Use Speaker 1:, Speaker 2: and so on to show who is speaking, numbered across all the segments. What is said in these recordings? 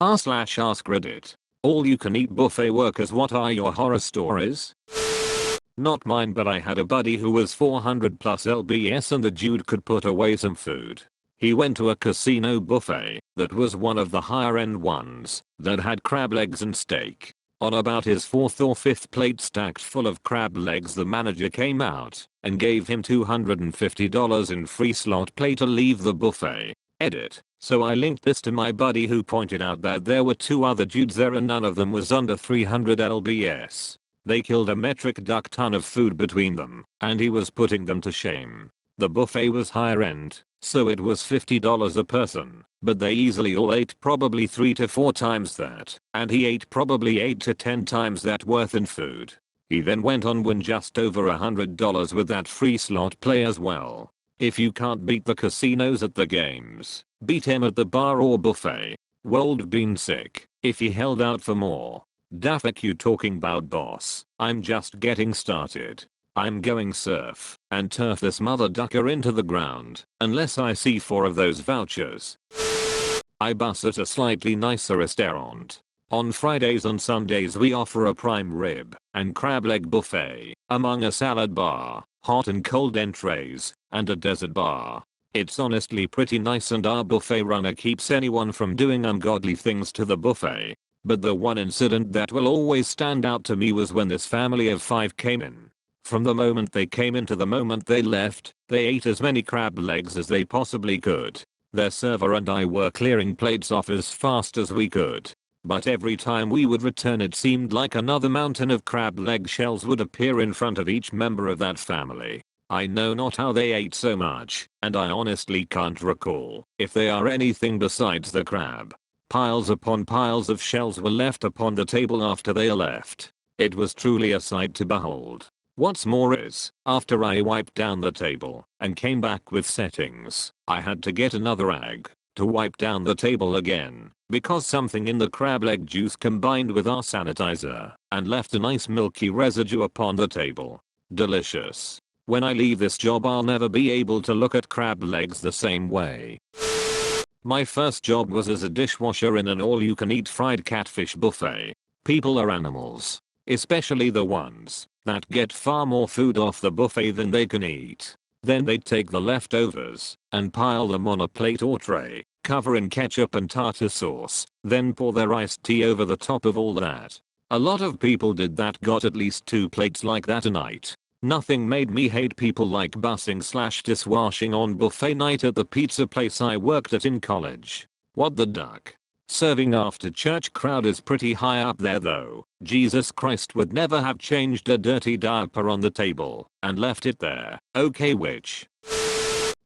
Speaker 1: r/AskReddit. All you can eat buffet workers, what are your horror stories? Not mine, but I had a buddy who was 400 plus lbs and the dude could put away some food. He went to a casino buffet that was one of the higher end ones that had crab legs and steak. On about his fourth or fifth plate stacked full of crab legs, the manager came out and gave him $250 in free slot play to leave the buffet. Edit. So I linked this to my buddy who pointed out that there were two other dudes there and none of them was under 300 lbs. They killed a metric duck ton of food between them, and he was putting them to shame. The buffet was higher end, so it was $50 a person, but they easily all ate probably 3 to 4 times that, and he ate probably 8 to 10 times that worth in food. He then went on win just over $100 with that free slot play as well. If you can't beat the casinos at the games, beat him at the bar or buffet. Wold been sick, if he held out for more. Daffik you talking about, boss? I'm just getting started. I'm going surf and turf this mother ducker into the ground unless I see 4 of those vouchers. I bus at a slightly nicer restaurant. On Fridays and Sundays we offer a prime rib and crab leg buffet, among a salad bar, hot and cold entrees, and a dessert bar. It's honestly pretty nice and our buffet runner keeps anyone from doing ungodly things to the buffet. But the one incident that will always stand out to me was when this family of 5 came in. From the moment they came in to the moment they left, they ate as many crab legs as they possibly could. Their server and I were clearing plates off as fast as we could. But every time we would return it seemed like another mountain of crab leg shells would appear in front of each member of that family. I know not how they ate so much, and I honestly can't recall if they are anything besides the crab. Piles upon piles of shells were left upon the table after they left. It was truly a sight to behold. What's more is, after I wiped down the table and came back with settings, I had to get another rag to wipe down the table again because something in the crab leg juice combined with our sanitizer and left a nice milky residue upon the table. Delicious. When I leave this job I'll never be able to look at crab legs the same way. My first job was as a dishwasher in an all-you-can-eat fried catfish buffet. People are animals, especially the ones that get far more food off the buffet than they can eat. Then they take the leftovers and pile them on a plate or tray, cover in ketchup and tartar sauce, then pour their iced tea over the top of all that. A lot of people did that, got at least 2 plates like that a night. Nothing made me hate people like busing/dishwashing on buffet night at the pizza place I worked at in college. What the duck? Serving after church crowd is pretty high up there though. Jesus Christ would never have changed a dirty diaper on the table and left it there. Okay, which?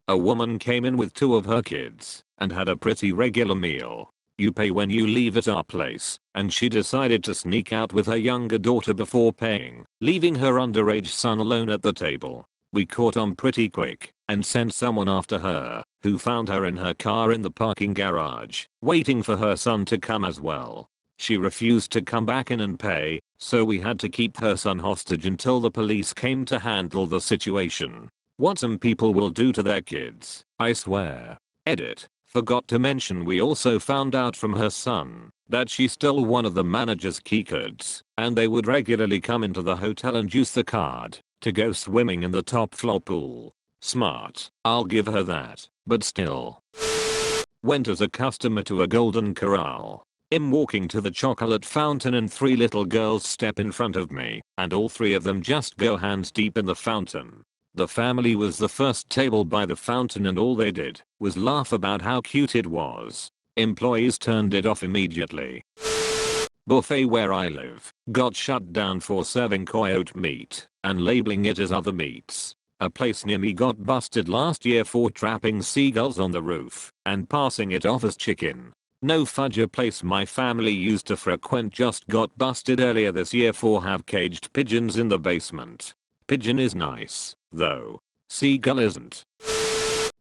Speaker 1: A woman came in with 2 of her kids and had a pretty regular meal. You pay when you leave at our place, and she decided to sneak out with her younger daughter before paying, leaving her underage son alone at the table. We caught on pretty quick and sent someone after her, who found her in her car in the parking garage, waiting for her son to come as well. She refused to come back in and pay, so we had to keep her son hostage until the police came to handle the situation. What some people will do to their kids, I swear. Edit. Forgot to mention we also found out from her son that she's still one of the manager's key cards, and they would regularly come into the hotel and use the card to go swimming in the top floor pool. Smart, I'll give her that, but still. Went as a customer to a Golden Corral. I'm walking to the chocolate fountain and 3 little girls step in front of me, and all 3 of them just go hands deep in the fountain. The family was the first table by the fountain and all they did was laugh about how cute it was. Employees turned it off immediately. Buffet where I live got shut down for serving coyote meat and labeling it as other meats. A place near me got busted last year for trapping seagulls on the roof and passing it off as chicken. No fudge, a place my family used to frequent just got busted earlier this year for have caged pigeons in the basement. Pigeon is nice, though. Seagull isn't.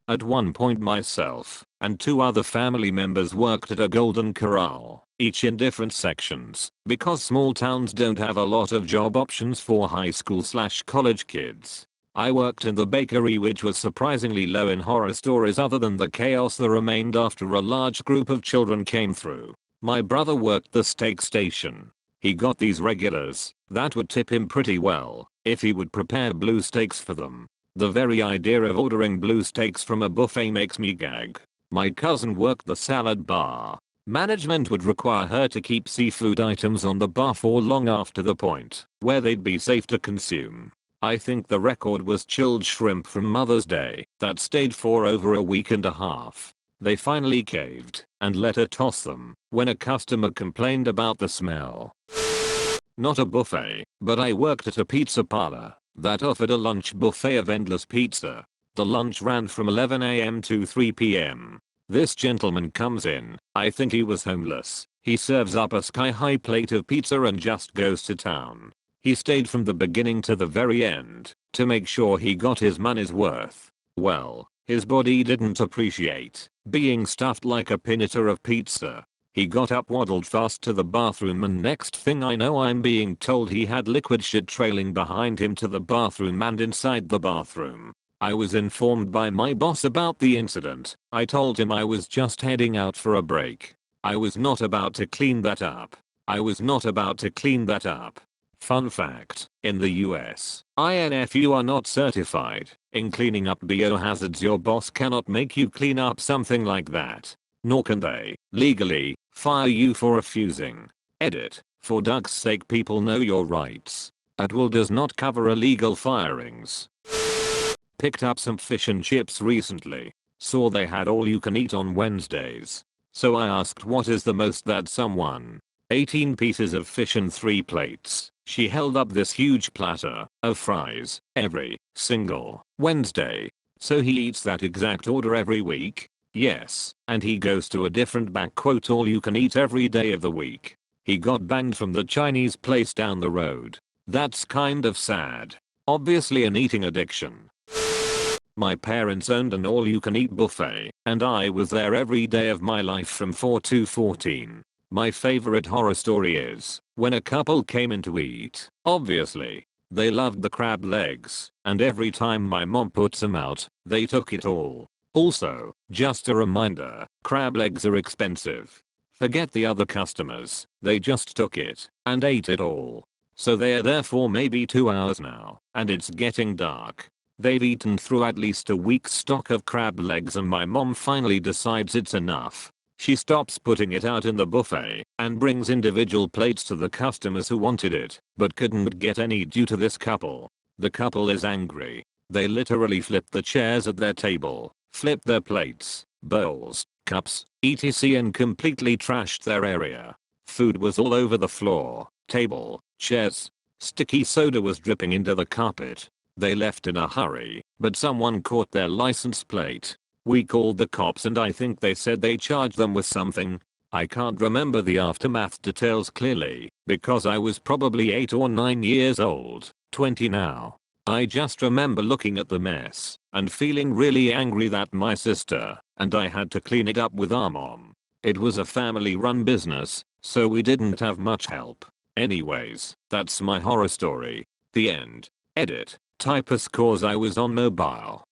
Speaker 1: At one point myself and 2 other family members worked at a Golden Corral, each in different sections, because small towns don't have a lot of job options for high school/college kids. I worked in the bakery, which was surprisingly low in horror stories other than the chaos that remained after a large group of children came through. My brother worked the steak station. He got these regulars that would tip him pretty well if he would prepare blue steaks for them. The very idea of ordering blue steaks from a buffet makes me gag. My cousin worked the salad bar. Management would require her to keep seafood items on the bar for long after the point where they'd be safe to consume. I think the record was chilled shrimp from Mother's Day that stayed for over a week and a half. They finally caved and let her toss them when a customer complained about the smell. Not a buffet, but I worked at a pizza parlor that offered a lunch buffet of endless pizza. The lunch ran from 11 a.m. to 3 p.m. This gentleman comes in, I think he was homeless. He serves up a sky-high plate of pizza and just goes to town. He stayed from the beginning to the very end to make sure he got his money's worth. Well, his body didn't appreciate being stuffed like a pinata of pizza. He got up, waddled fast to the bathroom, and next thing I know I'm being told he had liquid shit trailing behind him to the bathroom and inside the bathroom. I was informed by my boss about the incident. I told him I was just heading out for a break. I was not about to clean that up. Fun fact, in the US, you are not certified in cleaning up biohazards. Your boss cannot make you clean up something like that. Nor can they, legally, fire you for refusing. Edit. For duck's sake, people know your rights. At will does not cover illegal firings. Picked up some fish and chips recently. Saw they had all you can eat on Wednesdays. So I asked what is the most that someone. 18 pieces of fish and 3 plates. She held up this huge platter of fries every single Wednesday. So he eats that exact order every week? Yes, and he goes to a different all you can eat every day of the week. He got banned from the Chinese place down the road. That's kind of sad. Obviously an eating addiction. My parents owned an all-you-can-eat buffet, and I was there every day of my life from 4 to 14. My favorite horror story is when a couple came in to eat. Obviously, they loved the crab legs, and every time my mom puts them out, they took it all. Also, just a reminder, crab legs are expensive. Forget the other customers, they just took it and ate it all. So they are there for maybe 2 hours now, and it's getting dark. They've eaten through at least a week's stock of crab legs, and my mom finally decides it's enough. She stops putting it out in the buffet and brings individual plates to the customers who wanted it but couldn't get any due to this couple. The couple is angry. They literally flipped the chairs at their table, flipped their plates, bowls, cups, etc. and completely trashed their area. Food was all over the floor, table, chairs. Sticky soda was dripping into the carpet. They left in a hurry, but someone caught their license plate. We called the cops and I think they said they charged them with something. I can't remember the aftermath details clearly because I was probably 8 or 9 years old, 20 now. I just remember looking at the mess and feeling really angry that my sister and I had to clean it up with our mom. It was a family-run business, so we didn't have much help. Anyways, that's my horror story. The end. Edit. Typus cause I was on mobile.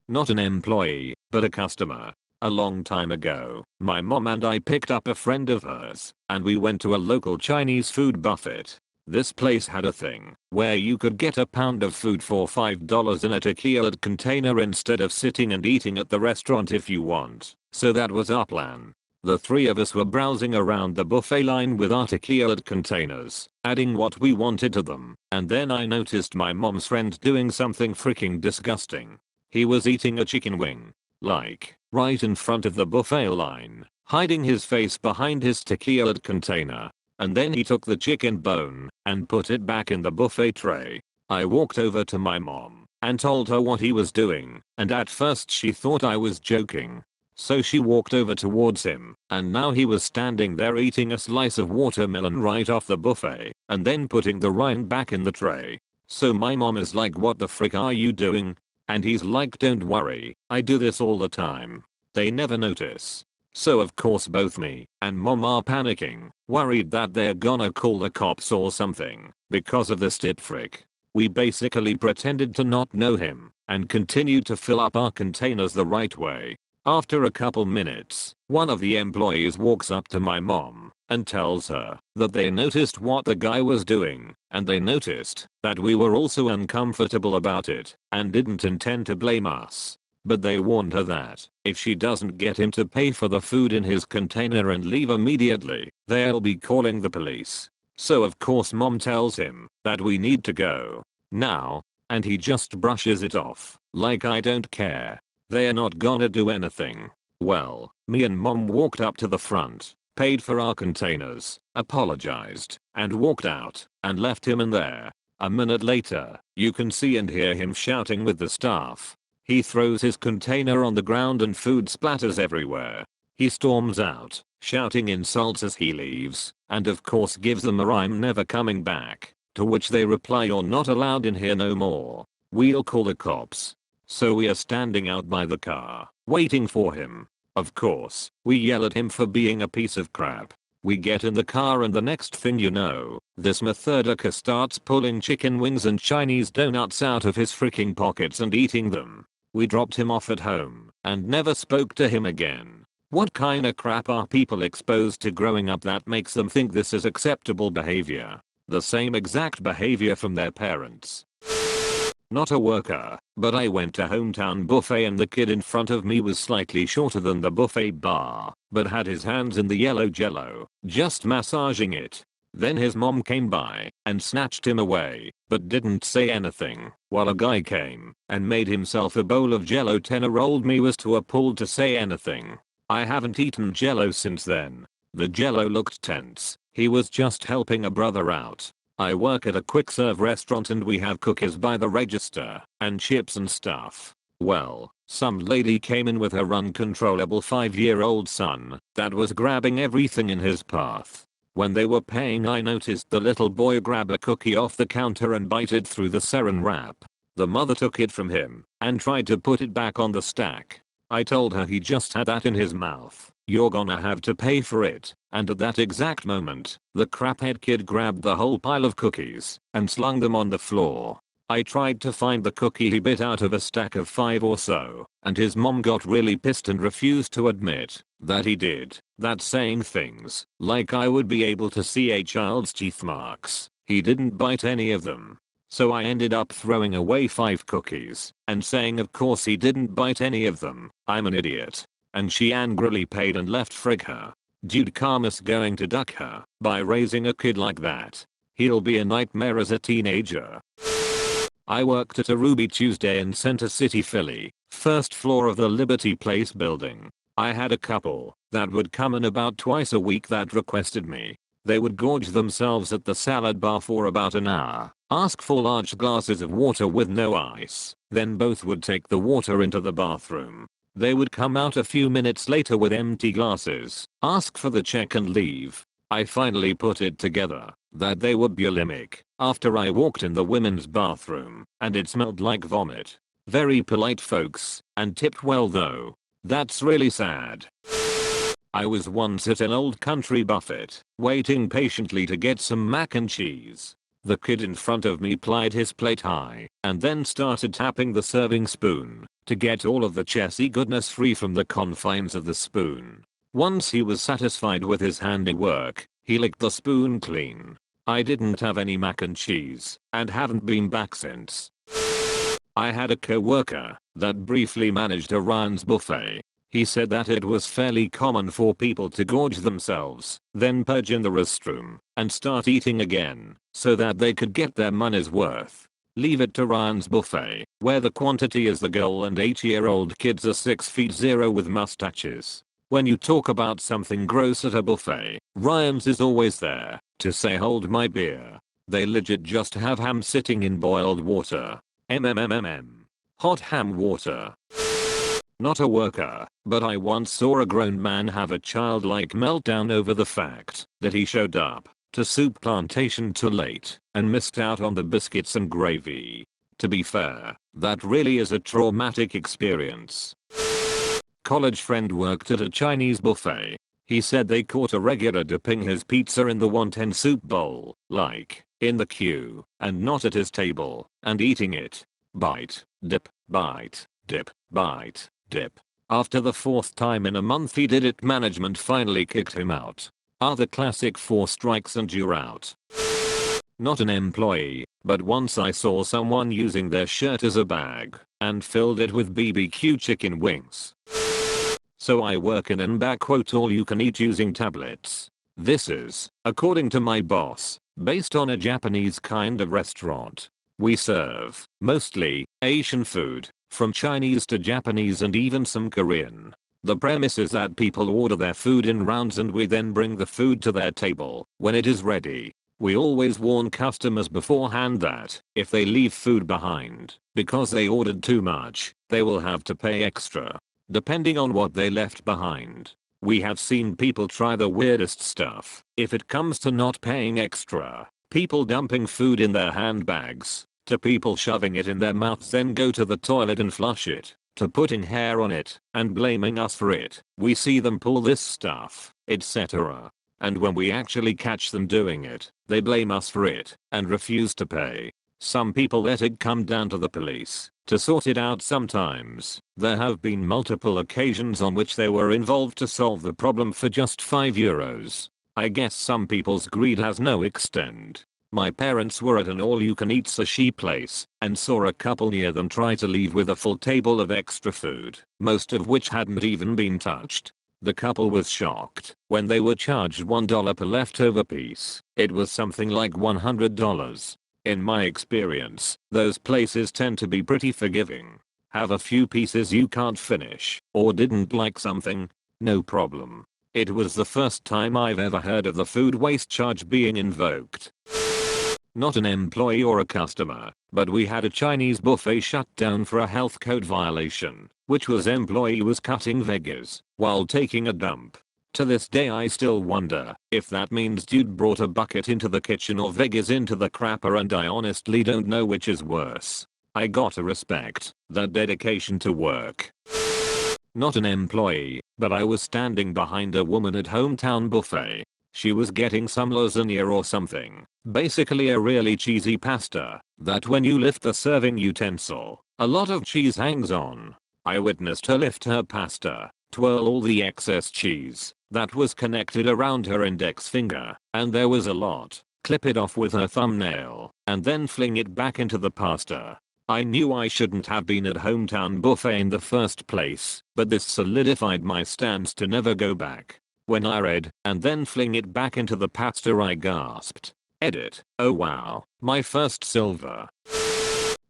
Speaker 1: Not an employee, but a customer. A long time ago, my mom and I picked up a friend of hers, and we went to a local Chinese food buffet. This place had a thing where you could get a pound of food for $5 in a tequila container instead of sitting and eating at the restaurant if you want. So that was our plan. The 3 of us were browsing around the buffet line with our tequila containers, adding what we wanted to them, and then I noticed my mom's friend doing something freaking disgusting. He was eating a chicken wing, like, right in front of the buffet line, hiding his face behind his tequila container. And then he took the chicken bone and put it back in the buffet tray. I walked over to my mom and told her what he was doing, and at first she thought I was joking. So she walked over towards him, and now he was standing there eating a slice of watermelon right off the buffet, and then putting the rind back in the tray. So my mom is like, "What the frick are you doing?" And he's like, "Don't worry, I do this all the time. They never notice." So of course both me and mom are panicking, worried that they're gonna call the cops or something because of this tit frick. We basically pretended to not know him and continued to fill up our containers the right way. After a couple minutes, one of the employees walks up to my mom and tells her that they noticed what the guy was doing, and they noticed that we were also uncomfortable about it and didn't intend to blame us. But they warned her that if she doesn't get him to pay for the food in his container and leave immediately, they'll be calling the police. So of course mom tells him that we need to go now, and he just brushes it off like I don't care. They're not gonna do anything. Well, me and mom walked up to the front, paid for our containers, apologized, and walked out, and left him in there. A minute later, you can see and hear him shouting with the staff. He throws his container on the ground and food splatters everywhere. He storms out, shouting insults as he leaves, and of course gives them a "I'm never coming back," to which they reply, "You're not allowed in here no more. We'll call the cops." So we are standing out by the car, waiting for him. Of course, we yell at him for being a piece of crap. We get in the car and the next thing you know, this methodica starts pulling chicken wings and Chinese donuts out of his freaking pockets and eating them. We dropped him off at home and never spoke to him again. What kinda crap are people exposed to growing up that makes them think this is acceptable behavior? The same exact behavior from their parents. Not a worker, but I went to hometown buffet and the kid in front of me was slightly shorter than the buffet bar, but had his hands in the yellow jello, just massaging it. Then his mom came by and snatched him away, but didn't say anything, while a guy came and made himself a bowl of jello. 10-year-old me was too appalled to say anything. I haven't eaten jello since then. The jello looked tense. He was just helping a brother out. I work at a quick serve restaurant and we have cookies by the register and chips and stuff. Well, some lady came in with her uncontrollable 5-year-old son that was grabbing everything in his path. When they were paying, I noticed the little boy grab a cookie off the counter and bite it through the saran wrap. The mother took it from him and tried to put it back on the stack. I told her he just had that in his mouth. You're gonna have to pay for it. And at that exact moment, the craphead kid grabbed the whole pile of cookies and slung them on the floor. I tried to find the cookie he bit out of a stack of 5 or so, and his mom got really pissed and refused to admit that he did that, saying things like I would be able to see a child's teeth marks. He didn't bite any of them. So I ended up throwing away 5 cookies and saying of course he didn't bite any of them. I'm an idiot. And she angrily paid and left. Frig her. Dude, karma's going to duck her by raising a kid like that. He'll be a nightmare as a teenager. I worked at a Ruby Tuesday in Center City, Philly, first floor of the Liberty Place building. I had a couple that would come in about twice a week that requested me. They would gorge themselves at the salad bar for about an hour, ask for large glasses of water with no ice, then both would take the water into the bathroom. They would come out a few minutes later with empty glasses, ask for the check and leave. I finally put it together that they were bulimic after I walked in the women's bathroom and it smelled like vomit. Very polite folks and tipped well though. That's really sad. I was once at an old country buffet, waiting patiently to get some mac and cheese. The kid in front of me plied his plate high and then started tapping the serving spoon to get all of the chessy goodness free from the confines of the spoon. Once he was satisfied with his handiwork, he licked the spoon clean. I didn't have any mac and cheese and haven't been back since. I had a coworker that briefly managed Orions buffet. He said that it was fairly common for people to gorge themselves, then purge in the restroom, and start eating again, so that they could get their money's worth. Leave it to Ryan's buffet, where the quantity is the goal and 8-year-old kids are 6'0" with mustaches. When you talk about something gross at a buffet, Ryan's is always there to say hold my beer. They legit just have ham sitting in boiled water. Hot ham water. Not a worker, but I once saw a grown man have a childlike meltdown over the fact that he showed up to Soup Plantation too late and missed out on the biscuits and gravy. To be fair, that really is a traumatic experience. College friend worked at a Chinese buffet. He said they caught a regular dipping his pizza in the wonton soup bowl, like, in the queue, and not at his table, and eating it. Bite, dip, bite, dip, bite, dip. After the fourth time in a month he did it, management finally kicked him out. The classic 4 strikes and you're out. Not an employee, but once I saw someone using their shirt as a bag and filled it with BBQ chicken wings. So I work in an all you can eat using tablets. This is, according to my boss, based on a Japanese kind of restaurant. We serve, mostly, Asian food, from Chinese to Japanese and even some Korean. The premise is that people order their food in rounds and we then bring the food to their table when it is ready. We always warn customers beforehand that if they leave food behind because they ordered too much, they will have to pay extra, depending on what they left behind. We have seen people try the weirdest stuff. If it comes to not paying extra, people dumping food in their handbags, to people shoving it in their mouths then go to the toilet and flush it, to putting hair on it and blaming us for it. We see them pull this stuff, etc. And when we actually catch them doing it, they blame us for it and refuse to pay. Some people let it come down to the police to sort it out sometimes. There have been multiple occasions on which they were involved to solve the problem for just €5. I guess some people's greed has no extent. My parents were at an all-you-can-eat sushi place and saw a couple near them try to leave with a full table of extra food, most of which hadn't even been touched. The couple was shocked when they were charged $1 per leftover piece. It was something like $100. In my experience, those places tend to be pretty forgiving. Have a few pieces you can't finish or didn't like something? No problem. It was the first time I've ever heard of the food waste charge being invoked. Not an employee or a customer, but we had a Chinese buffet shut down for a health code violation, which was employee was cutting veggies while taking a dump. To this day I still wonder if that means dude brought a bucket into the kitchen or veggies into the crapper, and I honestly don't know which is worse. I gotta respect that dedication to work. Not an employee, but I was standing behind a woman at hometown buffet. She was getting some lasagna or something, basically a really cheesy pasta that when you lift the serving utensil, a lot of cheese hangs on. I witnessed her lift her pasta, twirl all the excess cheese that was connected around her index finger, and there was a lot, clip it off with her thumbnail, and then fling it back into the pasta. I knew I shouldn't have been at hometown buffet in the first place, but this solidified my stance to never go back. When I read, and then fling it back into the pasta, I gasped. Edit. Oh wow, my first silver.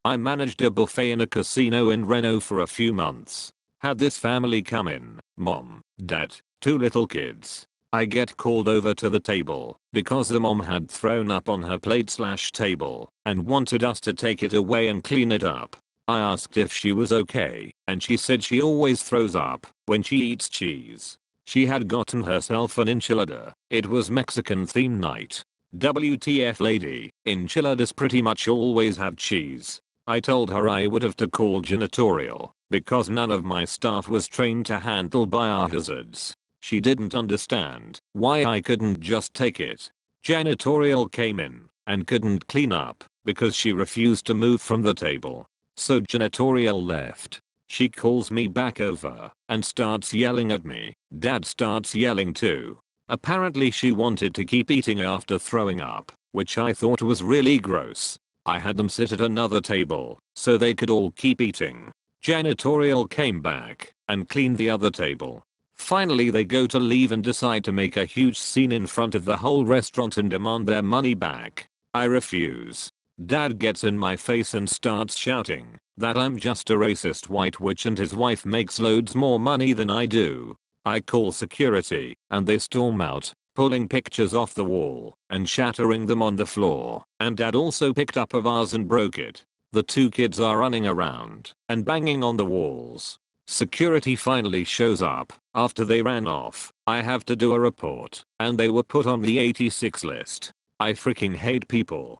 Speaker 1: I managed a buffet in a casino in Reno for a few months. Had this family come in, mom, dad, 2 little kids. I get called over to the table because the mom had thrown up on her plate/table and wanted us to take it away and clean it up. I asked if she was okay, and she said she always throws up when she eats cheese. She had gotten herself an enchilada. It was Mexican theme night. WTF lady, enchiladas pretty much always have cheese. I told her I would have to call janitorial because none of my staff was trained to handle biohazards. She didn't understand why I couldn't just take it. Janitorial came in and couldn't clean up because she refused to move from the table. So janitorial left. She calls me back over and starts yelling at me. Dad starts yelling too. Apparently she wanted to keep eating after throwing up, which I thought was really gross. I had them sit at another table so they could all keep eating. Janitorial came back and cleaned the other table. Finally they go to leave and decide to make a huge scene in front of the whole restaurant and demand their money back. I refuse. Dad gets in my face and starts shouting that I'm just a racist white witch and his wife makes loads more money than I do. I call security and they storm out, pulling pictures off the wall and shattering them on the floor, and Dad also picked up a vase and broke it. The 2 kids are running around and banging on the walls. Security finally shows up after they ran off. I have to do a report and they were put on the 86 list. I freaking hate people.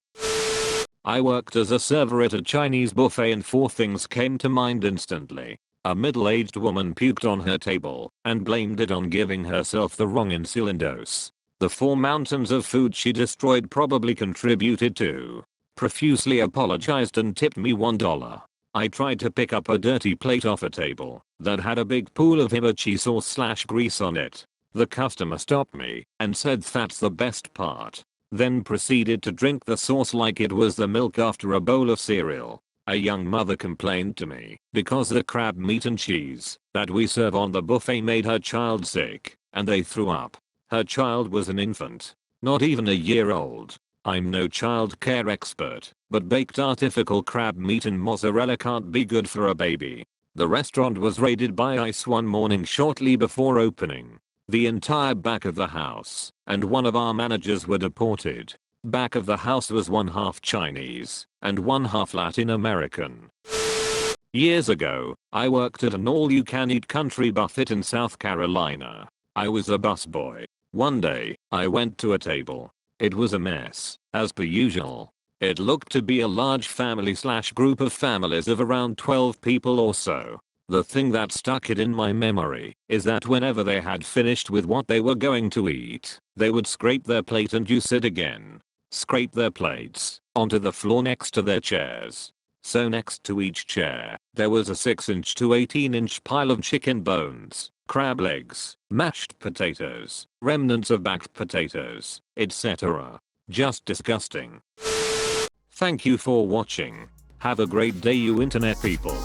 Speaker 1: I worked as a server at a Chinese buffet and 4 things came to mind instantly. A middle-aged woman puked on her table and blamed it on giving herself the wrong insulin dose. The 4 mountains of food she destroyed probably contributed to. Profusely apologized and tipped me $1. I tried to pick up a dirty plate off a table that had a big pool of hibachi sauce/grease on it. The customer stopped me and said that's the best part. Then proceeded to drink the sauce like it was the milk after a bowl of cereal. A young mother complained to me because the crab meat and cheese that we serve on the buffet made her child sick and they threw up. Her child was an infant, not even a year old. I'm no child care expert, but baked artificial crab meat and mozzarella can't be good for a baby. The restaurant was raided by ICE one morning shortly before opening. The entire back of the house and one of our managers were deported. Back of the house was one half Chinese and one half Latin American. Years ago, I worked at an all-you-can-eat country buffet in South Carolina. I was a busboy. One day, I went to a table. It was a mess, as per usual. It looked to be a large family/group of families of around 12 people or so. The thing that stuck it in my memory is that whenever they had finished with what they were going to eat, they would scrape their plate and use it again. Scrape their plates onto the floor next to their chairs. So next to each chair, there was a 6-inch to 18-inch pile of chicken bones, crab legs, mashed potatoes, remnants of baked potatoes, etc. Just disgusting. Thank you for watching. Have a great day, you internet people.